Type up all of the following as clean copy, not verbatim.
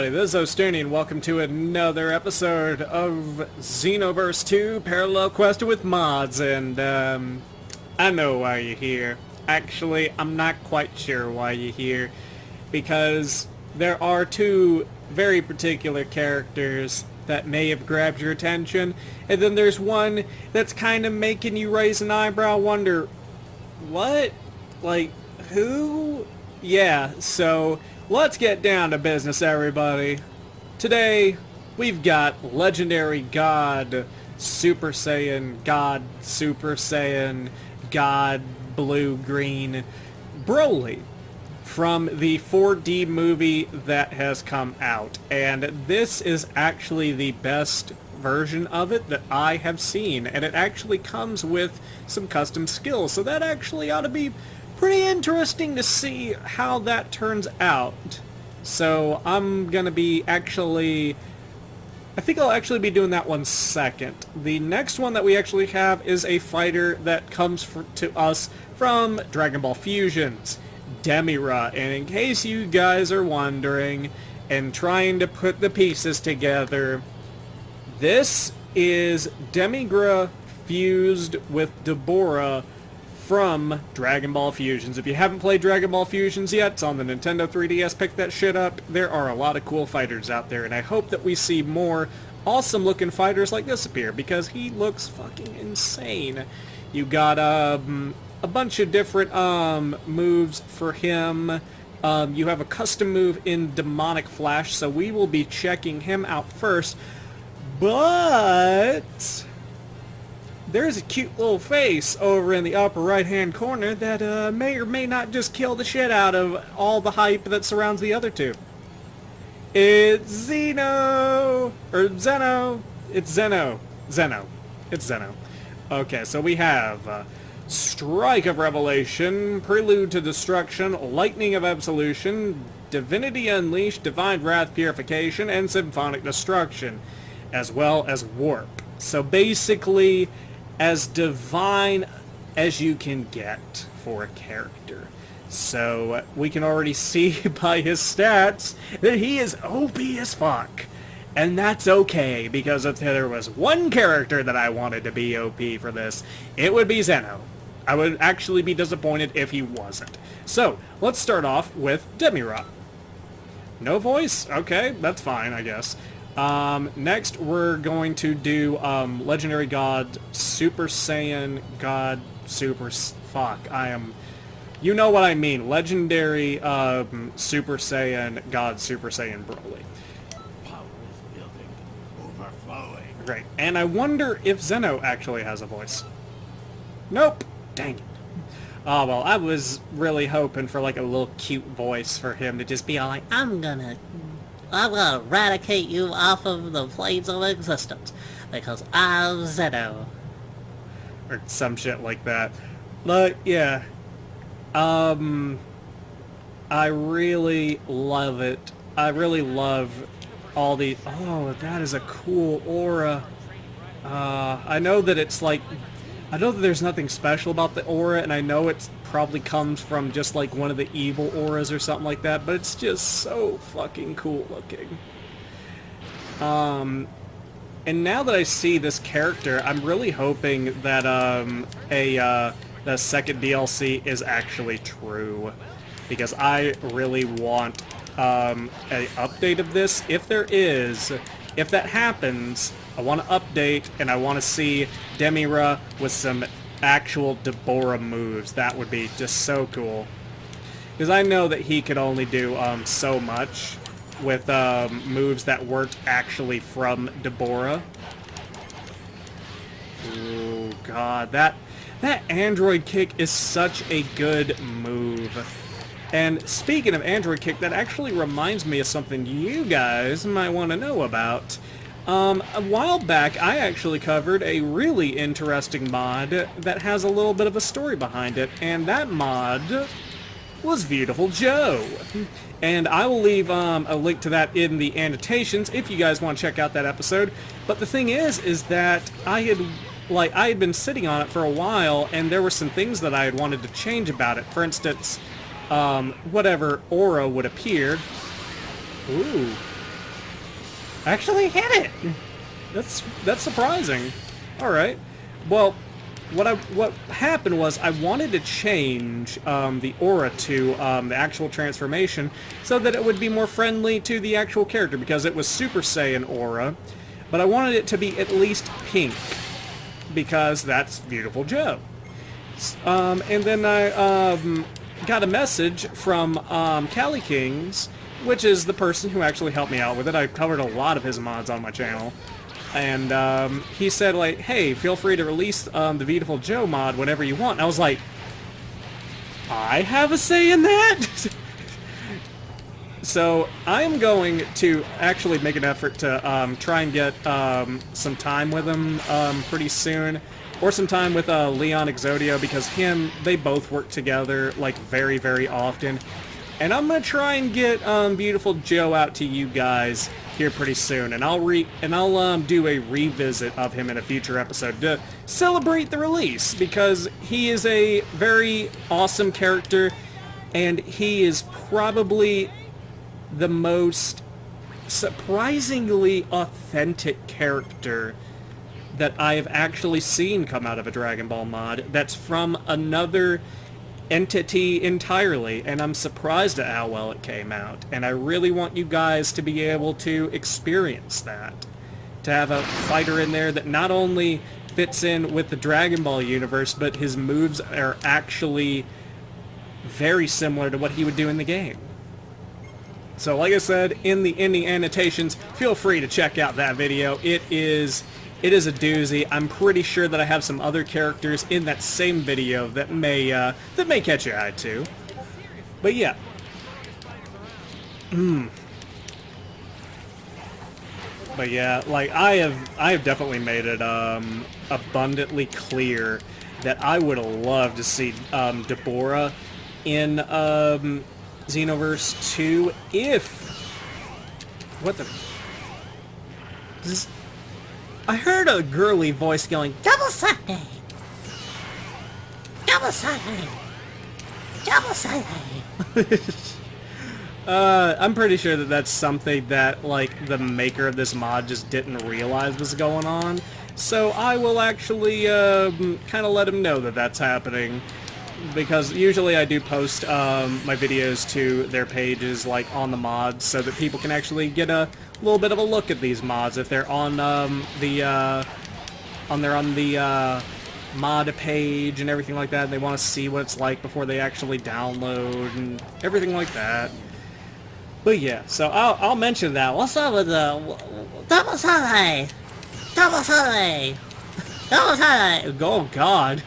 everybody, this is Ostuni and welcome to another episode of Xenoverse 2 Parallel Quest with Mods, and I know why you're here. Actually, I'm not quite sure why you're here, because there are two very particular characters that may have grabbed your attention, and then there's one that's kind of making you raise an eyebrow, wonder, what? Like, who? Yeah, so let's get down to business, everybody. Today, we've got Legendary God Super Saiyan, God Super Saiyan, God Blue Green BROLY from the 4D movie that has come out. And this is actually the best version of it that I have seen. And it actually comes with some custom skills. So that actually ought to be pretty interesting to see how that turns out. So I'm gonna be I think I'll actually be doing that one second. The next one that we actually have is a fighter that comes to us from Dragon Ball Fusions, Damira. And in case you guys are wondering and trying to put the pieces together, this is Damira fused with Dabura from Dragon Ball Fusions. If you haven't played Dragon Ball Fusions yet, it's on the Nintendo 3DS, pick that shit up. There are a lot of cool fighters out there, and I hope that we see more awesome looking fighters like this appear, because he looks fucking insane. You got a bunch of different moves for him. You have a custom move in Demonic Flash, so we will be checking him out first. But there's a cute little face over in the upper right-hand corner that may or may not just kill the shit out of all the hype that surrounds the other two. It's Zeno! Or Zeno! It's Zeno. Zeno. It's Zeno. Okay, so we have Strike of Revelation, Prelude to Destruction, Lightning of Absolution, Divinity Unleashed, Divine Wrath Purification, and Symphonic Destruction, as well as Warp. So basically, as divine as you can get for a character. So we can already see by his stats that he is OP as fuck. And that's okay, because if there was one character that I wanted to be OP for this, it would be Zeno. I would actually be disappointed if he wasn't. So, let's start off with Damira. No voice? Okay, that's fine, I guess. Next we're going to do Legendary God Super Saiyan God Super fuck. You know what I mean. Legendary Super Saiyan God Super Saiyan BROLY. Power is building, overflowing. Great. And I wonder if Zeno actually has a voice. Nope. Dang it. Oh well, I was really hoping for like a little cute voice for him to just be all like, I'm gonna eradicate you off of the planes of existence, because I'm Zeno. Or some shit like that. But, yeah. I really love it. I really love all the... Oh, that is a cool aura. I know that it's like... I know that there's nothing special about the aura, and I know it probably comes from just like one of the evil auras or something like that, but it's just so fucking cool looking. And now that I see this character, I'm really hoping that the second DLC is actually true, because I really want an update of this. If that happens, I want to update, and I want to see Damira with some actual Dabura moves. That would be just so cool. Because I know that he could only do so much with moves that weren't actually from Dabura. Oh god, that Android Kick is such a good move. And speaking of Android Kick, that actually reminds me of something you guys might want to know about. A while back, I actually covered a really interesting mod that has a little bit of a story behind it, and that mod was Beautiful Joe. And I will leave a link to that in the annotations if you guys want to check out that episode. But the thing is that I had been sitting on it for a while, and there were some things that I had wanted to change about it. For instance, whatever aura would appear. Ooh. Actually hit it! That's surprising. Alright. Well, what happened was I wanted to change the aura to the actual transformation so that it would be more friendly to the actual character, because it was Super Saiyan aura, but I wanted it to be at least pink, because that's Beautiful Joe. And then I got a message from Cali Kings, which is the person who actually helped me out with it. I covered a lot of his mods on my channel. And he said, like, hey, feel free to release the Beautiful Joe mod whenever you want. And I was like, I have a say in that? So I am going to actually make an effort to try and get some time with him pretty soon. Or some time with Leon Exodio, because they both work together, like, very, very often. And I'm gonna try and get Beautiful Joe out to you guys here pretty soon, and I'll do a revisit of him in a future episode to celebrate the release, because he is a very awesome character, and he is probably the most surprisingly authentic character that I have actually seen come out of a Dragon Ball mod that's from another entity entirely, and I'm surprised at how well it came out, and I really want you guys to be able to experience that. To have a fighter in there that not only fits in with the Dragon Ball universe, but his moves are actually very similar to what he would do in the game. So like I said, in the ending annotations, feel free to check out that video. It is a doozy. I'm pretty sure that I have some other characters in that same video that may catch your eye too. But yeah. But yeah, like I have definitely made it abundantly clear that I would have loved to see Damira in Xenoverse 2 if... What the... I heard a girly voice going, Double Sunday! Double Sunday! Double Sunday! I'm pretty sure that that's something that, like, the maker of this mod just didn't realize was going on. So I will actually kind of let him know that that's happening. Because usually I do post my videos to their pages, like, on the mods, so that people can actually get a little bit of a look at these mods if they're on the mod page and everything like that, and they want to see what it's like before they actually download and everything like that. But yeah, so I'll mention that. What's up with the Double Sunday? Double Sunday! Double Sunday! Oh God.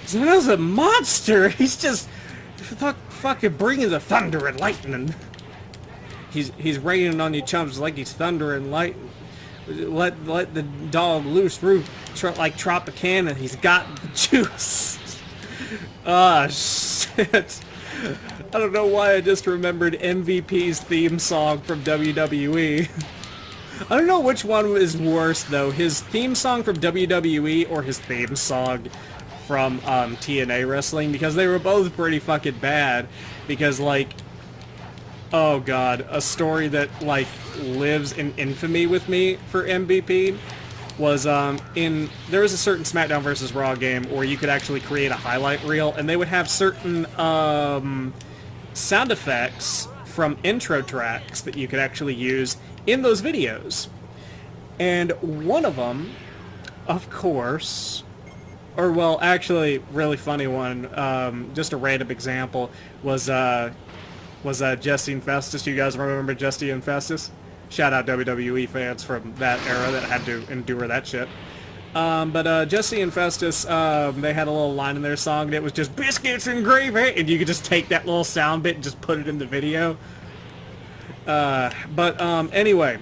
Zeno's a monster! He's just fucking bringing the thunder and lightning. He's raining on you chumps like he's thunder and lightning. Let the dog loose like Tropicana. He's got the juice. Ah, shit. I don't know why I just remembered MVP's theme song from WWE. I don't know which one is worse though, his theme song from WWE or his theme song from TNA wrestling, because they were both pretty fucking bad. Because, like, oh god, a story that, like, lives in infamy with me for MVP was there was a certain SmackDown vs. Raw game where you could actually create a highlight reel, and they would have certain sound effects from intro tracks that you could actually use in those videos. And one of them, of course, or well, actually, really funny one, just a random example, was Jesse and Festus. You guys remember Jesse and Festus? Shout out WWE fans from that era that had to endure that shit. But Jesse and Festus, they had a little line in their song that was just biscuits and gravy, and you could just take that little sound bit and just put it in the video. Anyway,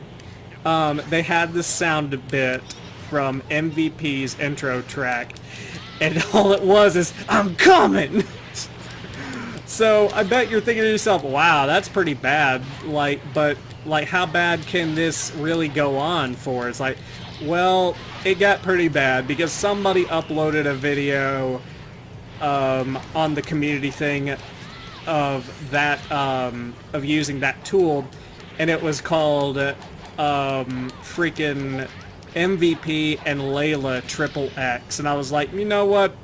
they had this sound bit from MVP's intro track, and all it was is, I'm coming! So, I bet you're thinking to yourself, wow, that's pretty bad, like, but, like, how bad can this really go on for? It's like, well, it got pretty bad, because somebody uploaded a video, on the community thing of that, of using that tool, and it was called, freaking MVP and Layla Triple X, and I was like, you know what?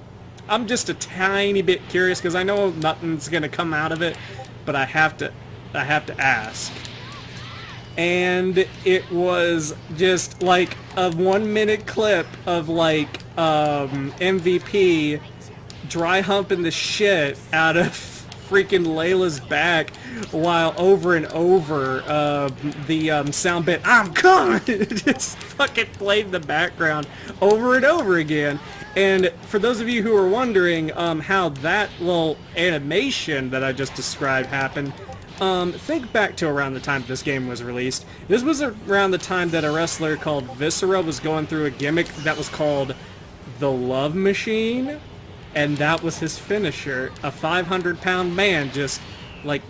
I'm just a tiny bit curious because I know nothing's gonna come out of it, but I have to ask. And it was just like a 1-minute clip of like MVP dry humping the shit out of freaking Layla's back while over and over the sound bit "I'm coming" just fucking played in the background over and over again. And for those of you who are wondering how that little animation that I just described happened, think back to around the time this game was released. This was around the time that a wrestler called Viscera was going through a gimmick that was called the Love Machine, and that was his finisher. A 500-pound man just, like,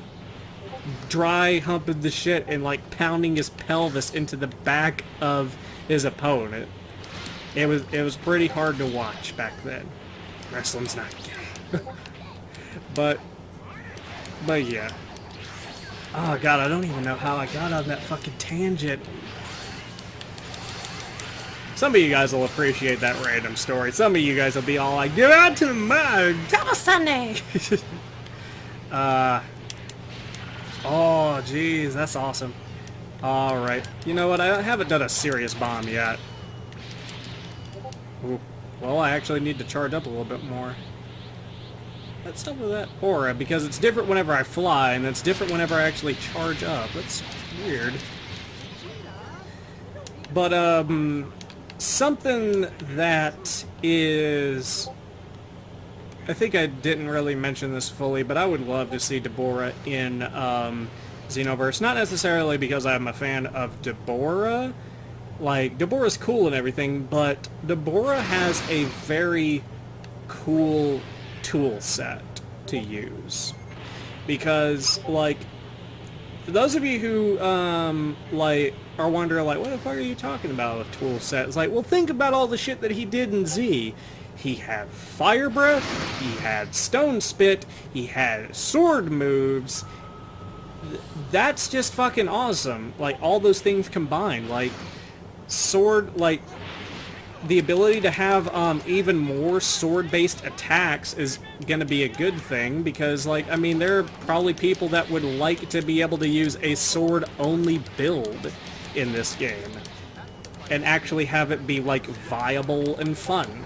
dry humping the shit and, like, pounding his pelvis into the back of his opponent. It was pretty hard to watch back then. Wrestling's not gay. but yeah. Oh god, I don't even know how I got on that fucking tangent. Some of you guys will appreciate that random story. Some of you guys will be all like, "Get out to the mud! Double Sunday!" Oh, jeez, that's awesome. Alright. You know what? I haven't done a serious bomb yet. Ooh. Well, I actually need to charge up a little bit more. What's up with that aura? Because it's different whenever I fly, and it's different whenever I actually charge up. That's weird. But, something that is... I think I didn't really mention this fully, but I would love to see Deborah in, Xenoverse. Not necessarily because I'm a fan of Deborah. Like, Deborah's cool and everything, but Deborah has a very cool tool set to use. Because, like, for those of you who, like, are wondering, like, what the fuck are you talking about, a tool set? It's like, well, think about all the shit that he did in Z. He had fire breath, he had stone spit, he had sword moves. That's just fucking awesome. Like, all those things combined. Like, sword, like, the ability to have even more sword-based attacks is gonna be a good thing, because, like, I mean, there are probably people that would like to be able to use a sword-only build in this game and actually have it be, like, viable and fun.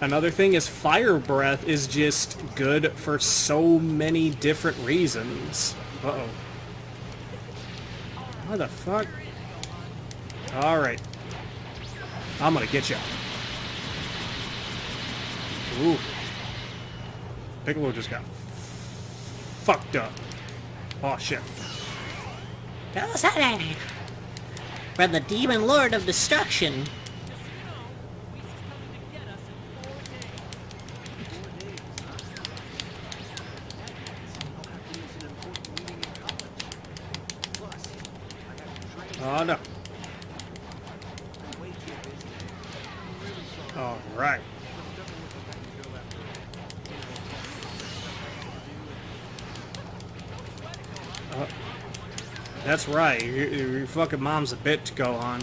Another thing is fire breath is just good for so many different reasons. Uh-oh. What the fuck? Alright. I'm gonna get you. Ooh. Piccolo just got fucked up. Oh shit. From the Demon Lord of Destruction. Oh no. Alright. That's right. Your fucking mom's a bit to go on.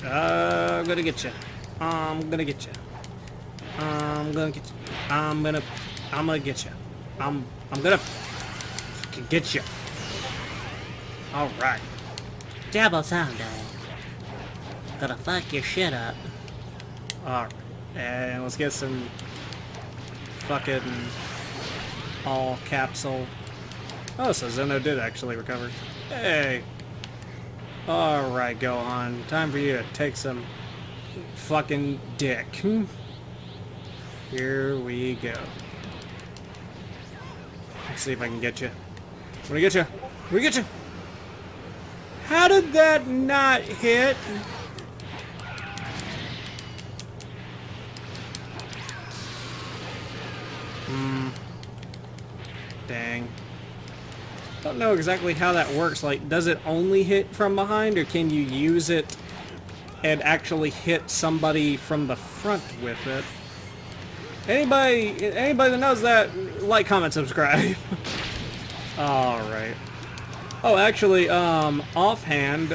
I'm gonna get you. I'm gonna get you. I'm gonna get you. I'm gonna get you. I'm gonna fucking get you. Alright. Double Sunday. Gonna fuck your shit up. Alright. And let's get some fucking all capsule. Oh, so Zeno did actually recover. Hey. Alright, go on. Time for you to take some fucking dick. Here we go. Let's see if I can get you. I'm gonna get you. I'm gonna get you. How did that not hit? Dang. Don't know exactly how that works. Like, does it only hit from behind, or can you use it and actually hit somebody from the front with it? Anybody that knows that, like, comment, subscribe. Alright. Oh, actually, offhand,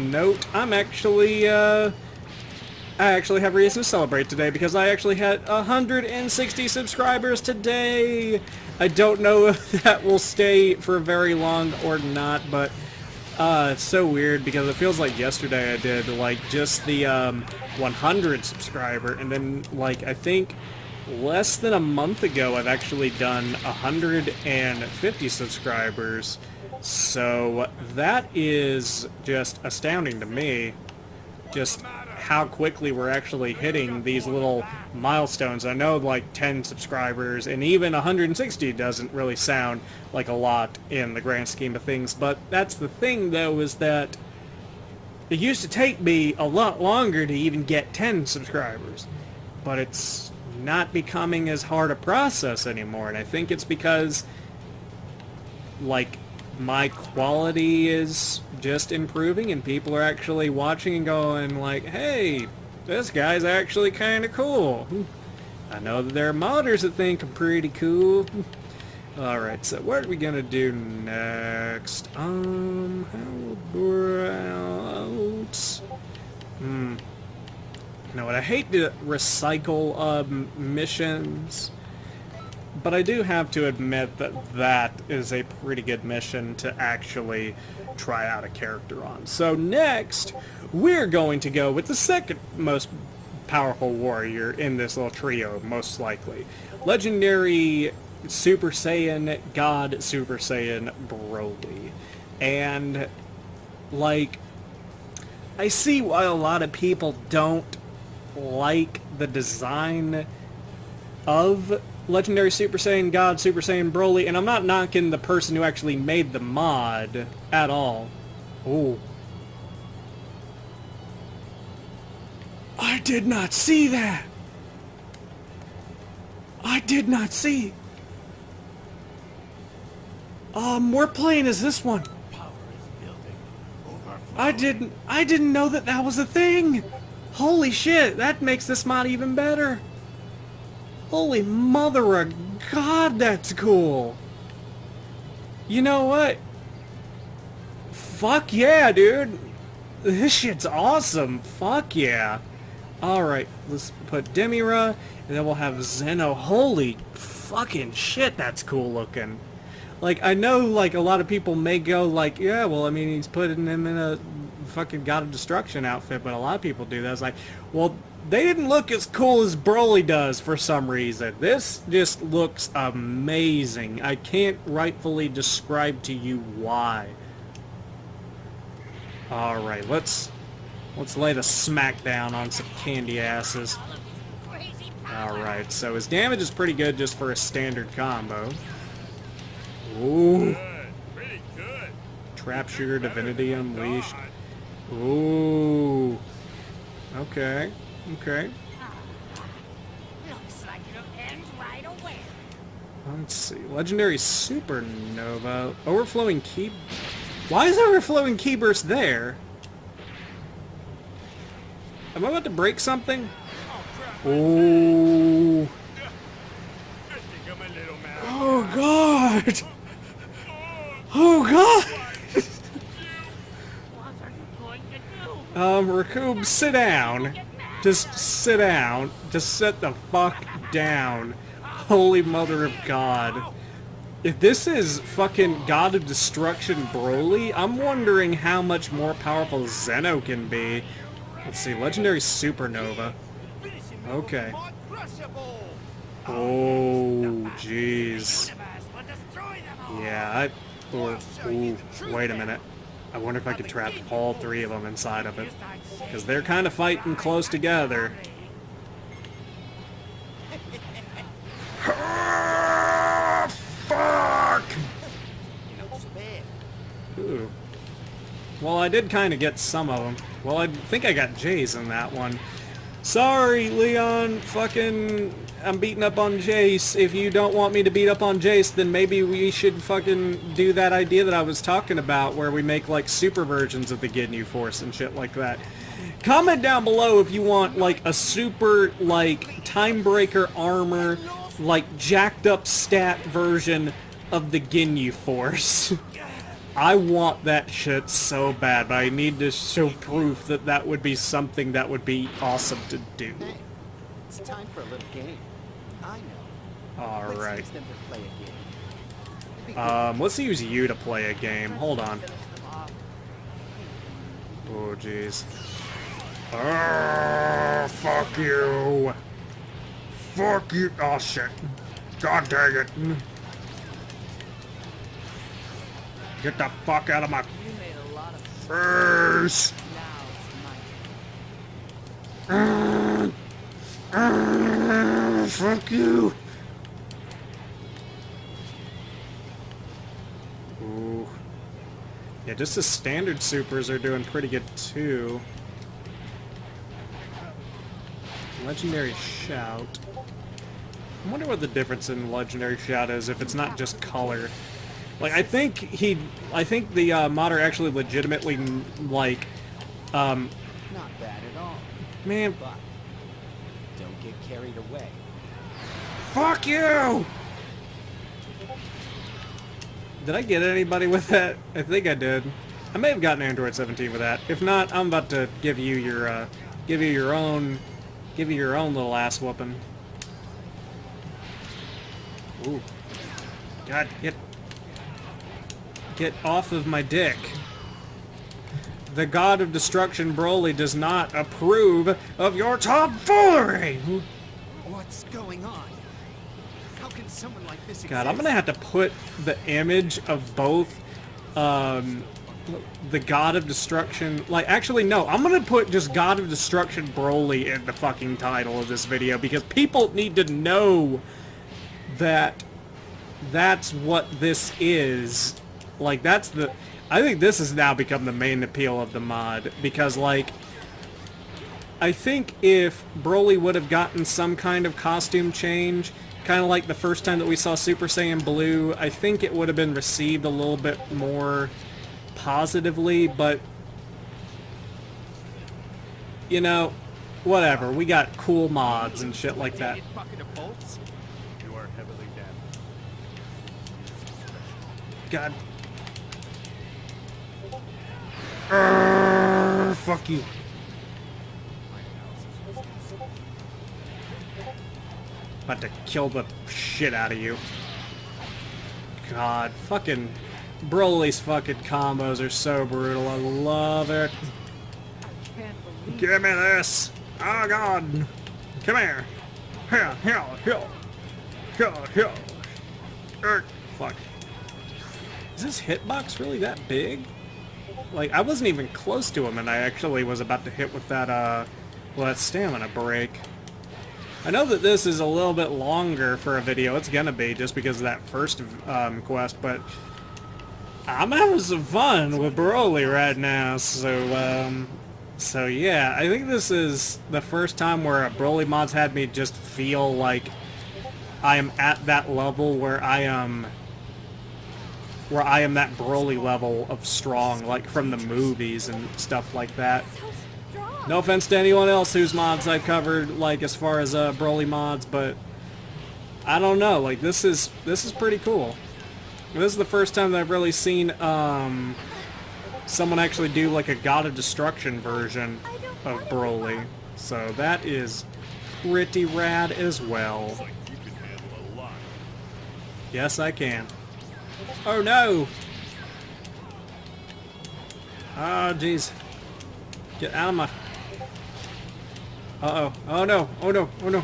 note, I actually have reason to celebrate today because I actually had 160 subscribers today. I don't know if that will stay for very long or not, but it's so weird because it feels like yesterday I did like just the 100 subscriber, and then like I think less than a month ago I've actually done 150 subscribers. So that is just astounding to me, just how quickly we're actually hitting these little milestones. I know like 10 subscribers and even 160 doesn't really sound like a lot in the grand scheme of things, but that's the thing though, is that it used to take me a lot longer to even get 10 subscribers, but it's not becoming as hard a process anymore, and I think it's because like my quality is just improving and people are actually watching and going like, hey, this guy's actually kind of cool. I know that there are modders that think I'm pretty cool. Alright, so what are we gonna do next? How about... You know what, I hate to recycle missions, but I do have to admit that that is a pretty good mission to actually try out a character on. So next, we're going to go with the second most powerful warrior in this little trio, most likely. Legendary Super Saiyan, God Super Saiyan BROLY. And, like, I see why a lot of people don't like the design of Legendary Super Saiyan God Super Saiyan BROLY, and I'm not knocking the person who actually made the mod at all. Ooh. I did not see that! I did not see! What plane is this one? Power is building. Overflowing. I didn't know that that was a thing! Holy shit, that makes this mod even better! Holy mother of God, that's cool! You know what? Fuck yeah, dude! This shit's awesome! Fuck yeah! Alright, let's put Damira, and then we'll have Zeno. Holy fucking shit, that's cool looking! Like, I know, like, a lot of people may go, like, yeah, well, I mean, he's putting him in a fucking God of Destruction outfit, but a lot of people do that. It's like, well, they didn't look as cool as BROLY does for some reason. This just looks amazing. I can't rightfully describe to you why. Alright, let's lay the smackdown on some candy asses. Alright, so his damage is pretty good just for a standard combo. Ooh. Good. Pretty good. Trap Shooter, Divinity Unleashed. Ooh. Okay. Okay. Looks like it'll end right away. Let's see. Legendary Supernova. Overflowing Key... Why is Overflowing Key Burst there? Am I about to break something? Ooh. I think I'm a little mad. Oh, God. Oh, God. What are you going to do? Rakub, sit down. Just sit down. Just sit the fuck down. Holy mother of God. If this is fucking God of Destruction BROLY, I'm wondering how much more powerful Zeno can be. Let's see, Legendary Supernova. Okay. Oh, jeez. Yeah, ooh, wait a minute. I wonder if I could trap all three of them inside of it. Because they're kind of fighting close together. Fuck! Ooh. Well, I did kind of get some of them. Well, I think I got Jace in that one. Sorry, Leon. Fucking... I'm beating up on Jace. If you don't want me to beat up on Jace, then maybe we should fucking do that idea that I was talking about, where we make, like, super versions of the Ginyu Force and shit like that. Comment down below if you want, like, a super, like, Timebreaker armor, like, jacked up stat version of the Ginyu Force. I want that shit so bad, but I need to show proof that that would be something that would be awesome to do. Hey, it's time for a little game. I know. All right. Let's use them to play a game. It'd be good. Let's use you to play a game. Hold on. Finish them off. Oh, jeez. Oh, fuck you. Fuck you. Oh, shit. God dang it. Get the fuck out of my You made a lot of face. now it's my Fuck you. Ooh. Yeah, just the standard supers are doing pretty good too. Legendary Shout. I wonder what the difference in Legendary Shout is if it's not just color. Like, I think the modder actually legitimately, like, Not bad at all. man, But don't get carried away. fuck you! Did I get anybody with that? I think I did. I may have gotten Android 17 with that. If not, I'm about to give you your own little ass whooping. Ooh. God, get off of my dick. The God of Destruction Broly does not approve of your tomfoolery! What's going on? How can someone like this God, I'm exist? gonna have to put the image of both, the God of Destruction... Like, actually, no, I'm gonna put just God of Destruction Broly in the fucking title of this video, because people need to know that that's what this is. Like, that's the... I think this has now become the main appeal of the mod, because, like, I think if Broly would have gotten some kind of costume change, kind of like the first time that we saw Super Saiyan Blue, I think it would have been received a little bit more positively, but, you know, whatever. We got cool mods and shit like that. Bucket of bolts? You are heavily damaged. God. Fuck you. About to kill the shit out of you. God, fucking Broly's fucking combos are so brutal. I love it. can't believe Give me this. Oh God. Come here. Here, here, here. Here, here. Fuck. Is this hitbox really that big? Like, I wasn't even close to him, and I actually was about to hit with that, well, that stamina break. I know that this is a little bit longer for a video. It's gonna be, just because of that first, quest, but I'm having some fun with Broly right now, so yeah, I think this is the first time where a Broly mod's had me just feel like I am at that level where I am that Broly level of strong, like from the movies and stuff like that. so strong. No offense to anyone else whose mods I've covered, like as far as Broly mods, but I don't know. Like this is pretty cool. This is the first time that I've really seen someone actually do like a God of Destruction version of Broly, so that is pretty rad as well. Like you can handle a lot. Yes, I can. Oh no! Oh jeez. Get out of my... Uh-oh. Oh no. Oh no. Oh no.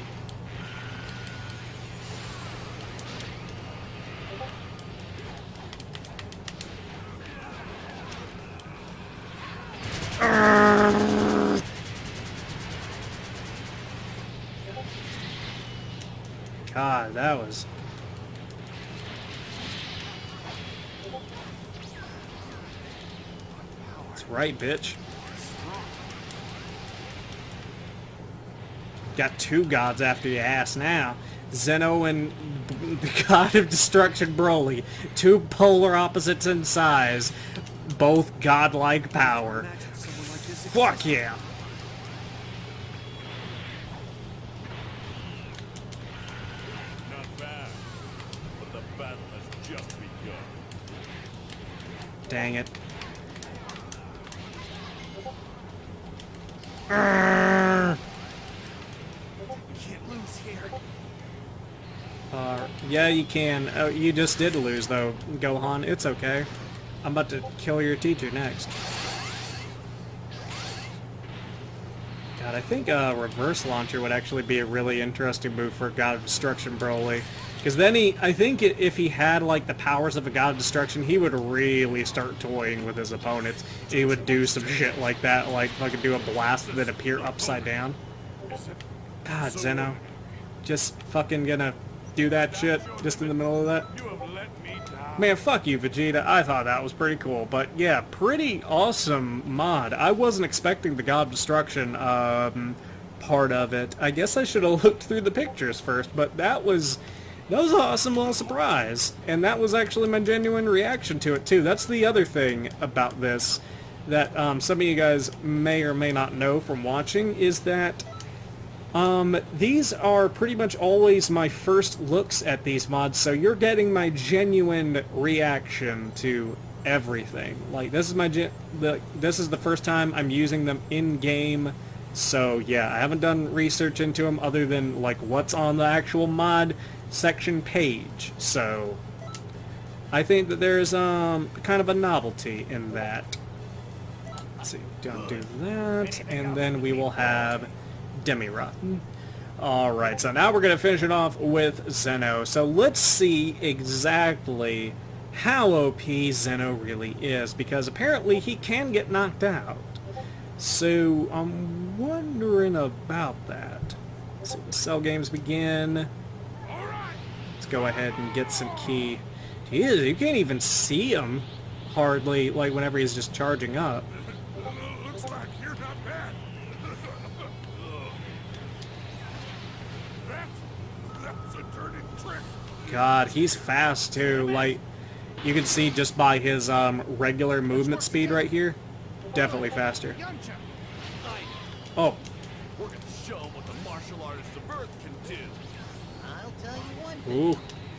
God, that was... That's right, bitch. Got two gods after your ass now. Zeno and the God of Destruction Broly. Two polar opposites in size. Both godlike power. Imagine someone like this Fuck existing. yeah. Not bad. But the battle has just begun. Dang it. Can't lose here. Yeah, you can. Oh, you just did lose, though, Gohan. It's okay. I'm about to kill your teacher next. God, I think a reverse launcher would actually be a really interesting move for God of Destruction Broly. Because then I think if he had, like, the powers of a God of Destruction, he would really start toying with his opponents. He would do some shit like that, like fucking do a blast and then appear upside down. God, Zeno. Just fucking gonna do that shit just in the middle of that. You have let me down. Man, fuck you, Vegeta. I thought that was pretty cool. But yeah, pretty awesome mod. I wasn't expecting the God of Destruction part of it. I guess I should have looked through the pictures first, but that was an awesome little surprise. And that was actually my genuine reaction to it, too. That's the other thing about this that some of you guys may or may not know from watching, is that these are pretty much always my first looks at these mods, so you're getting my genuine reaction to everything. Like, this is my this is the first time I'm using them in game, so yeah, I haven't done research into them other than like what's on the actual mod section page. So I think that there's kind of a novelty in that. Let's see, don't do that, and then we will have Damira. Alright, so now we're going to finish it off with Zeno. So let's see exactly how OP Zeno really is, because apparently he can get knocked out. So I'm wondering about that. So the cell games begin. Let's go ahead and get some key. Jeez, you can't even see him hardly, like whenever he's just charging up. Looks like you're not bad. That's a dirty trick. God, he's fast too. Like, you can see just by his regular movement speed right here. Definitely faster. Oh, We're gonna show 'em what the martial artist of Earth can do. I'll tell you one thing. ooh.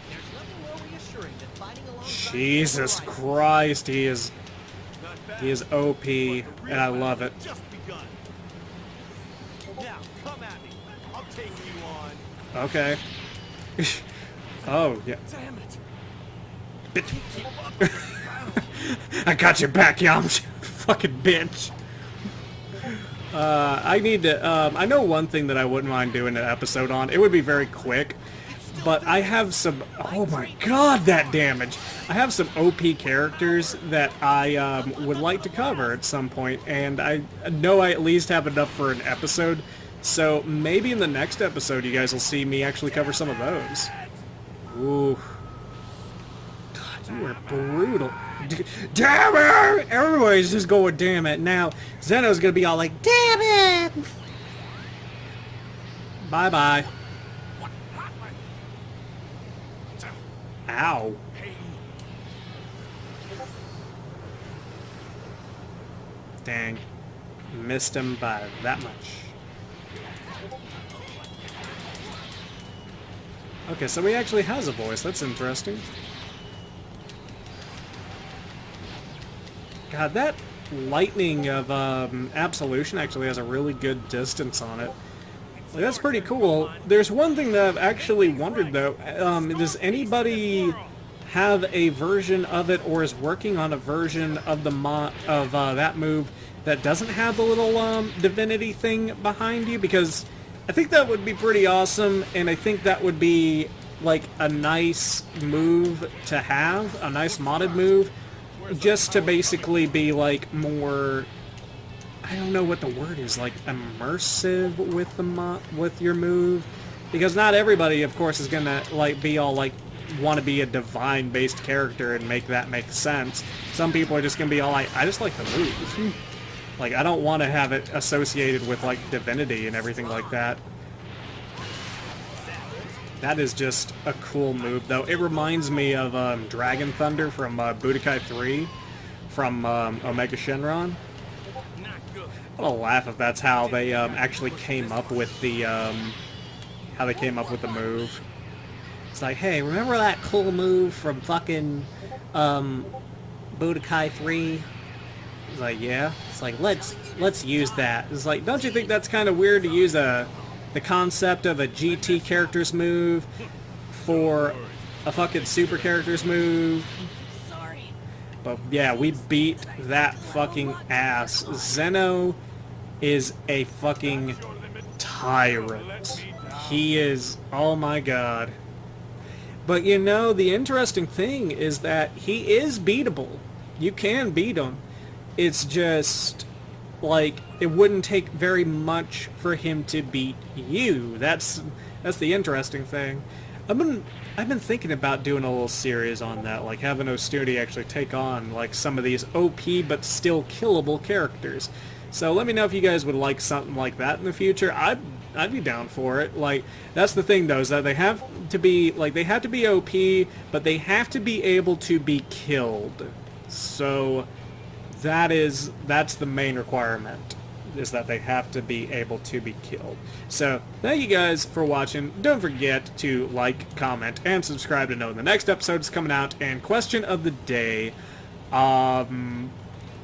There's nothing more reassuring than fighting alongside Jesus the right. Christ, he is Not bad. he is OP, and I love it. Just begun. Now, come at me. I'll take you on. Okay. Oh, yeah. Damn it. I got your back, Yam. Fucking bitch. I need to, I know one thing that I wouldn't mind doing an episode on. It would be very quick, but I have some, oh my god, that damage. I have some OP characters that I would like to cover at some point, and I know I at least have enough for an episode, so maybe in the next episode you guys will see me actually cover some of those. Ooh. God, you are brutal. Damn it! Everybody's just going, damn it. Now, Zeno's gonna be all like, damn it! Bye-bye. Ow. Dang. Missed him by that much. Okay, so he actually has a voice. That's interesting. God, that lightning of Absolution actually has a really good distance on it. Like, that's pretty cool. There's one thing that I've actually wondered, though. Does anybody have a version of it or is working on a version of the that move that doesn't have the little divinity thing behind you? Because I think that would be pretty awesome, and I think that would be like a nice move to have, a nice modded move, just to basically be like more, I don't know what the word is, like immersive with the with your move, because not everybody, of course, is gonna like be all like want to be a divine based character and make that make sense. Some people are just gonna be all like, I just like the move. Like, I don't want to have it associated with like divinity and everything like that. That is just a cool move, though. It reminds me of Dragon Thunder from Budokai 3 from Omega Shenron. I'll laugh if that's how they actually came up with the move. It's like, hey, remember that cool move from fucking Budokai 3. It's like, yeah. It's like, let's use that. It's like, don't you think that's kind of weird to use the concept of a GT character's move for a fucking super character's move? Sorry. But yeah, we beat that fucking ass. Zeno is a fucking tyrant. He is, oh my god. But you know, the interesting thing is that he is beatable. You can beat him. It's just, like, it wouldn't take very much for him to beat you. That's the interesting thing. I've been thinking about doing a little series on that, like having Ostuni actually take on like some of these OP but still killable characters. So let me know if you guys would like something like that in the future. I'd be down for it. Like, that's the thing though, is that they have to be OP, but they have to be able to be killed. So that's the main requirement, is that they have to be able to be killed. So thank you guys for watching. Don't forget to like, comment, and subscribe to know when the next episode is coming out. And question of the day, and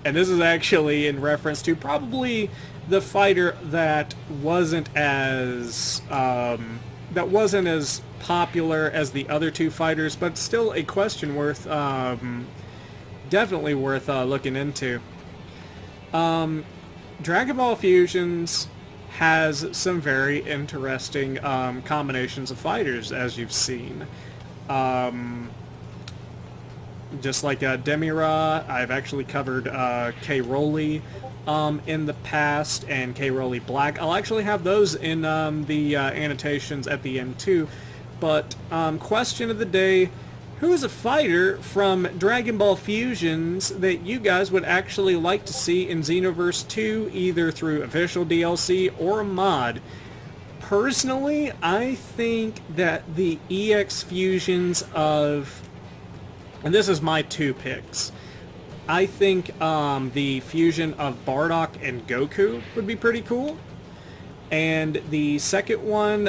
this is actually in reference to probably the fighter that wasn't as popular as the other two fighters, but still a question worth definitely worth looking into. Dragon Ball Fusions has some very interesting combinations of fighters, as you've seen. Just like Damira, I've actually covered BROLY in the past, and BROLY Black. I'll actually have those in the annotations at the end too. But question of the day: who is a fighter from Dragon Ball Fusions that you guys would actually like to see in Xenoverse 2, either through official DLC or a mod? Personally, I think that the EX fusions of... and this is my two picks. I think the fusion of Bardock and Goku would be pretty cool. And the second one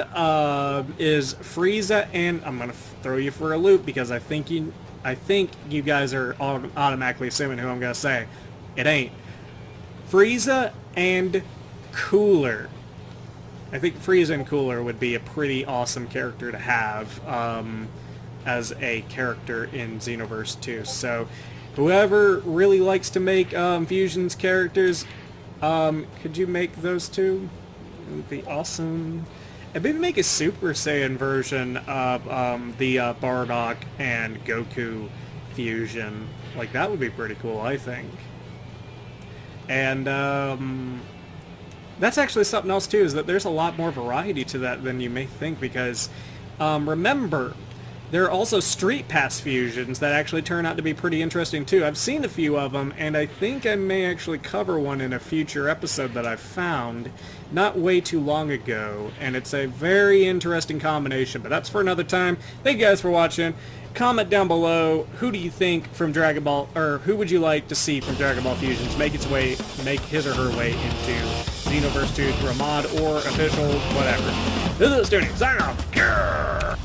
is Frieza, and I'm gonna throw you for a loop because I think you guys are automatically assuming who I'm gonna say. It ain't. Frieza and Cooler. I think Frieza and Cooler would be a pretty awesome character to have as a character in Xenoverse 2. So whoever really likes to make fusions characters, could you make those two? It would be awesome. And maybe make a Super Saiyan version of the Bardock and Goku fusion. Like, that would be pretty cool, I think. And that's actually something else too, is that there's a lot more variety to that than you may think, because remember, there are also Street Pass fusions that actually turn out to be pretty interesting too. I've seen a few of them, and I think I may actually cover one in a future episode that I found not way too long ago, and it's a very interesting combination, but that's for another time. Thank you guys for watching. Comment down below, who do you think from Dragon Ball, or who would you like to see from Dragon Ball Fusions make his or her way into Xenoverse 2 through a mod or official, whatever. This is Ostuni, signing off.